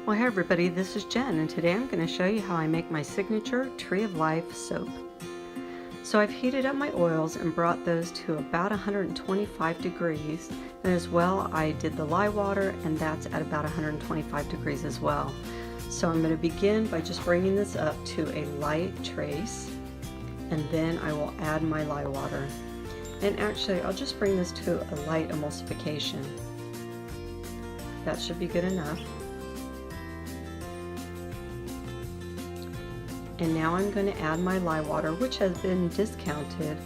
Well, hey everybody, this is Jen, and today I'm going to show you how I make my signature Tree of Life soap. So I've heated up my oils and brought those to about 125 degrees, and as well I did the lye water, and that's at about 125 degrees as well. So I'm going to begin by just bringing this up to a light trace, and then I will add my lye water. And actually I'll just bring this to a light emulsification. That should be good enough. And now I'm going to add my lye water, which has been discounted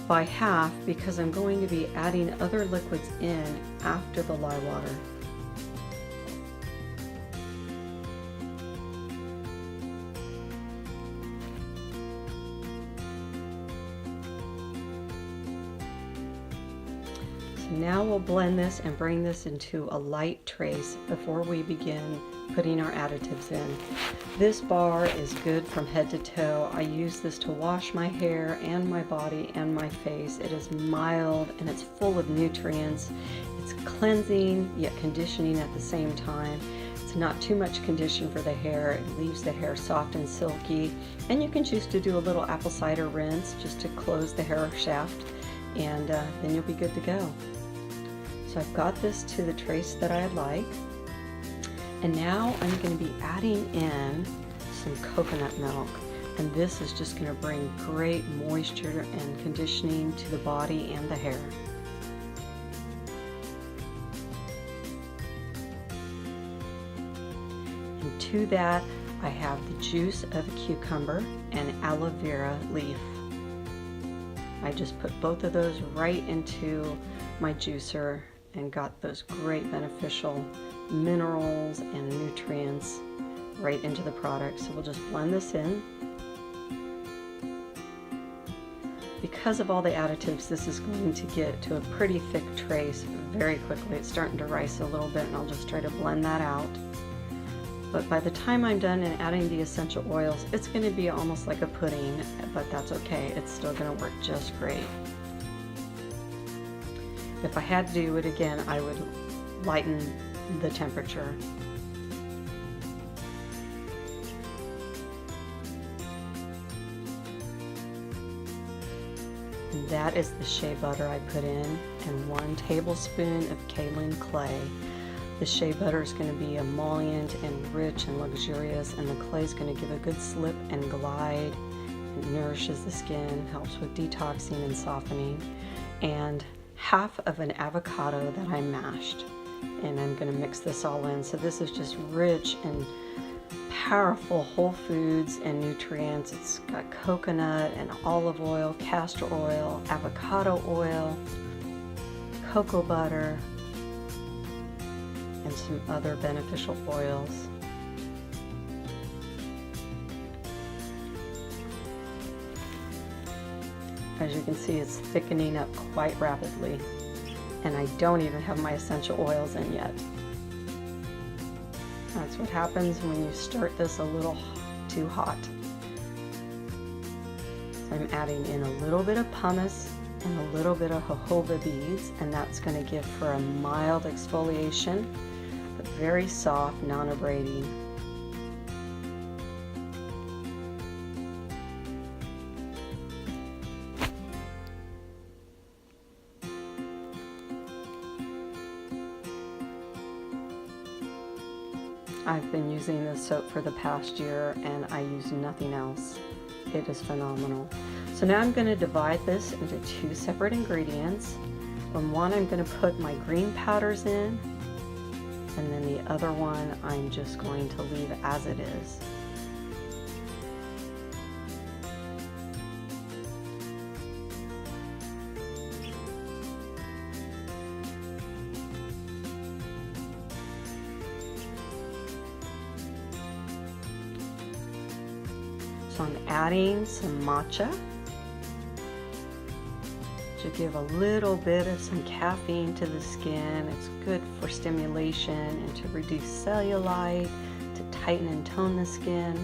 by half because I'm going to be adding other liquids in after the lye water. So now we'll blend this and bring this into a light trace before we begin putting our additives in. This bar is good from head to toe. I use this to wash my hair and my body and my face. It is mild and it's full of nutrients. It's cleansing yet conditioning at the same time. It's not too much condition for the hair. It leaves the hair soft and silky. And you can choose to do a little apple cider rinse just to close the hair shaft, and then you'll be good to go. So I've got this to the trace that I like. And now I'm going to be adding in some coconut milk, and this is just going to bring great moisture and conditioning to the body and the hair. And to that I have the juice of a cucumber and aloe vera leaf. I just put both of those right into my juicer and got those great beneficial minerals and nutrients right into the product. So we'll just blend this in. Because of all the additives, this is going to get to a pretty thick trace very quickly. It's starting to rise a little bit, and I'll just try to blend that out. But by the time I'm done and adding the essential oils, it's going to be almost like a pudding, but that's okay. It's still going to work just great. If I had to do it again, I would lighten the temperature. And that is the shea butter I put in, and 1 tablespoon of kaolin clay. The shea butter is going to be emollient and rich and luxurious, and the clay is going to give a good slip and glide. It nourishes the skin, helps with detoxing and softening. And half of an avocado that I mashed, and I'm going to mix this all in. So this is just rich and powerful whole foods and nutrients. It's got coconut and olive oil, castor oil, avocado oil, cocoa butter, and some other beneficial oils. As you can see, it's thickening up quite rapidly, and I don't even have my essential oils in yet. That's what happens when you start this a little too hot. So I'm adding in a little bit of pumice and a little bit of jojoba beads, and that's going to give for a mild exfoliation, but very soft, non-abrading. I've been using this soap for the past year, and I use nothing else. It is phenomenal. So now I'm going to divide this into 2 separate ingredients. On one I'm going to put my green powders in, and then the other one I'm just going to leave as it is. So I'm adding some matcha to give a little bit of some caffeine to the skin. It's good for stimulation and to reduce cellulite, to tighten and tone the skin.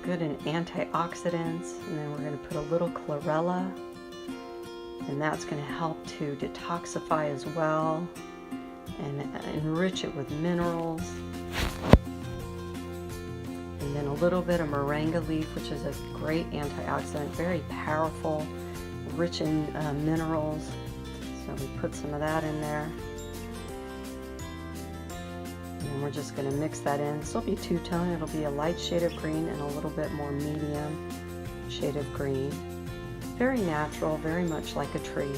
Good in antioxidants. And then we're going to put a little chlorella and that's going to help to detoxify as well and enrich it with minerals. And then a little bit of moringa leaf, which is a great antioxidant, very powerful, rich in minerals. So we put some of that in there. And we're just going to mix that in. This will be two-tone. It'll be a light shade of green and a little bit more medium shade of green. Very natural, very much like a tree.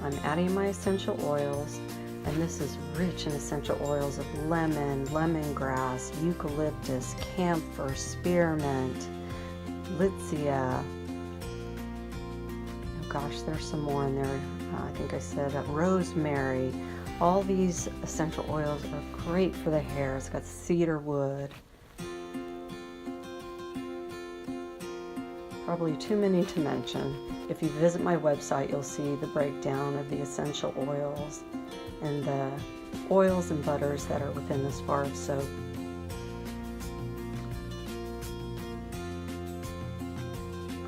I'm adding my essential oils, and this is rich in essential oils of lemon, lemongrass, eucalyptus, camphor, spearmint, litsea. Oh gosh, there's some more in there. I think I said rosemary. All these essential oils are great for the hair. It's got cedar wood. Probably too many to mention. If you visit my website, you'll see the breakdown of the essential oils and the oils and butters that are within this bar of soap.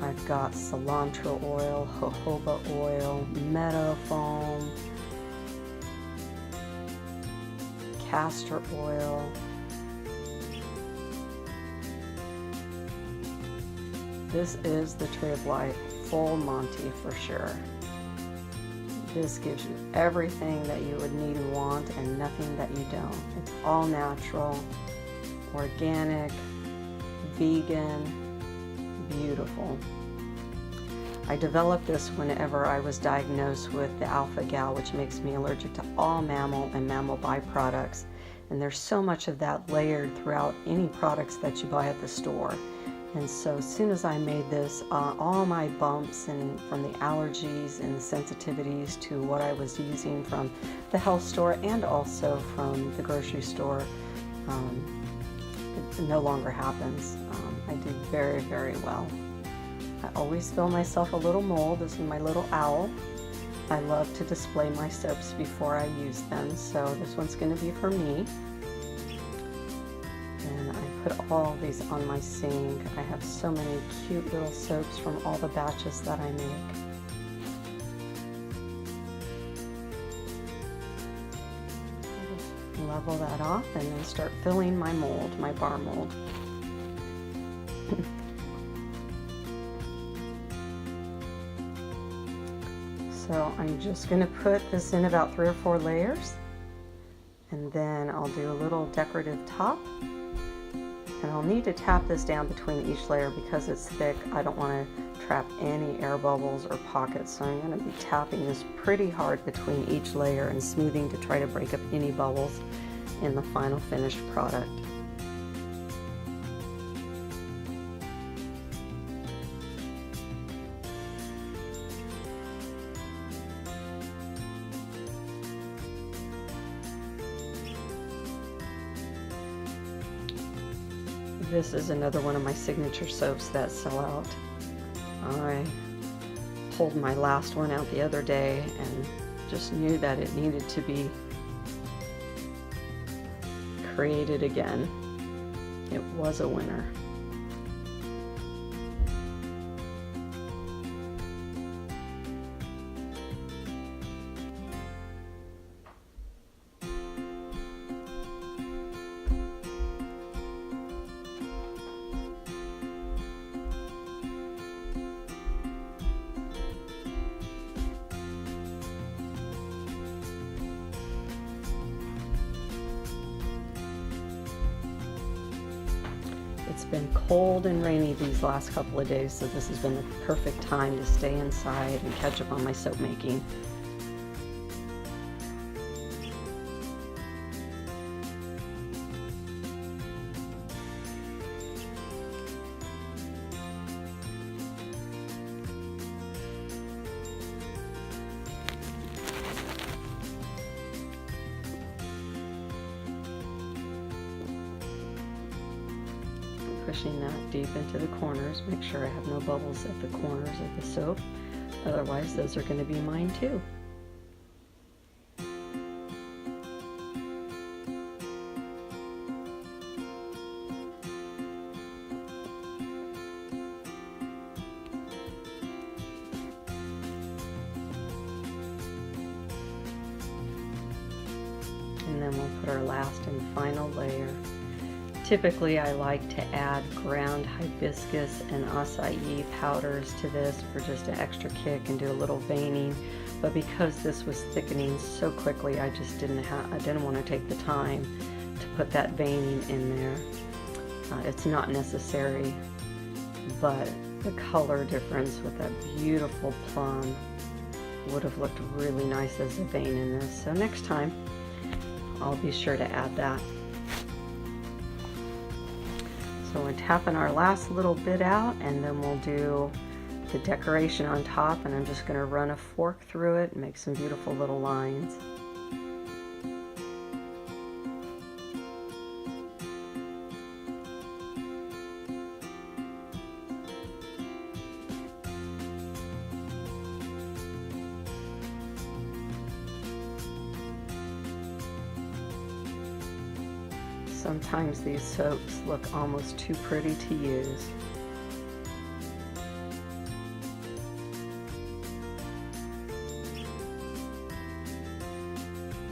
I've got cilantro oil, jojoba oil, meadow foam, castor oil, this is the Tree of Life Full Monty for sure. This gives you everything that you would need and want and nothing that you don't. It's all natural, organic, vegan, beautiful. I developed this whenever I was diagnosed with the alpha-gal, which makes me allergic to all mammal and mammal byproducts. And there's so much of that layered throughout any products that you buy at the store. And so as soon as I made this, all my bumps and from the allergies and the sensitivities to what I was using from the health store and also from the grocery store, it no longer happens. I do very, very well. I always fill myself a little mold. This is my little owl. I love to display my soaps before I use them, so this one's going to be for me. And I put all these on my sink. I have so many cute little soaps from all the batches that I make. I'll just level that off and then start filling my mold, my bar mold. So I'm just going to put this in about 3 or 4 layers, and then I'll do a little decorative top, and I'll need to tap this down between each layer because it's thick. I don't want to trap any air bubbles or pockets, so I'm going to be tapping this pretty hard between each layer and smoothing to try to break up any bubbles in the final finished product. This is another one of my signature soaps that sell out. I pulled my last one out the other day and just knew that it needed to be created again. It was a winner. It's been cold and rainy these last couple of days, so this has been the perfect time to stay inside and catch up on my soap making. Pushing that deep into the corners. Make sure I have no bubbles at the corners of the soap. Otherwise, those are going to be mine too. and then we'll put our last and final layer. Typically I like to add ground hibiscus and acai powders to this for just an extra kick and do a little veining, but because this was thickening so quickly, I just didn't want to take the time to put that veining in there. It's not necessary, but the color difference with that beautiful plum would have looked really nice as a vein in this. So next time I'll be sure to add that. So we're tapping our last little bit out, and then we'll do the decoration on top, and I'm just going to run a fork through it and make some beautiful little lines. Sometimes these soaps look almost too pretty to use.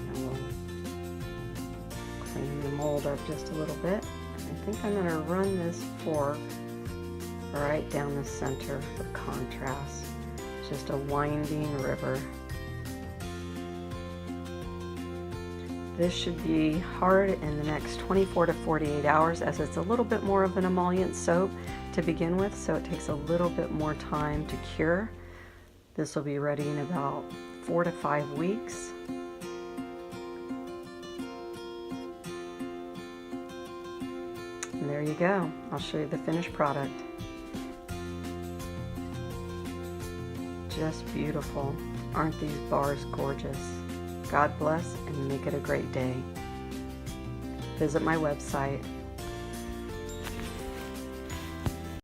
And we'll clean the mold up just a little bit. I think I'm going to run this fork right down the center for contrast. Just a winding river. This should be hard in the next 24 to 48 hours, as it's a little bit more of an emollient soap to begin with, so it takes a little bit more time to cure. This will be ready in about 4 to 5 weeks. And there you go. I'll show you the finished product. Just beautiful. Aren't these bars gorgeous? God bless and make it a great day. Visit my website,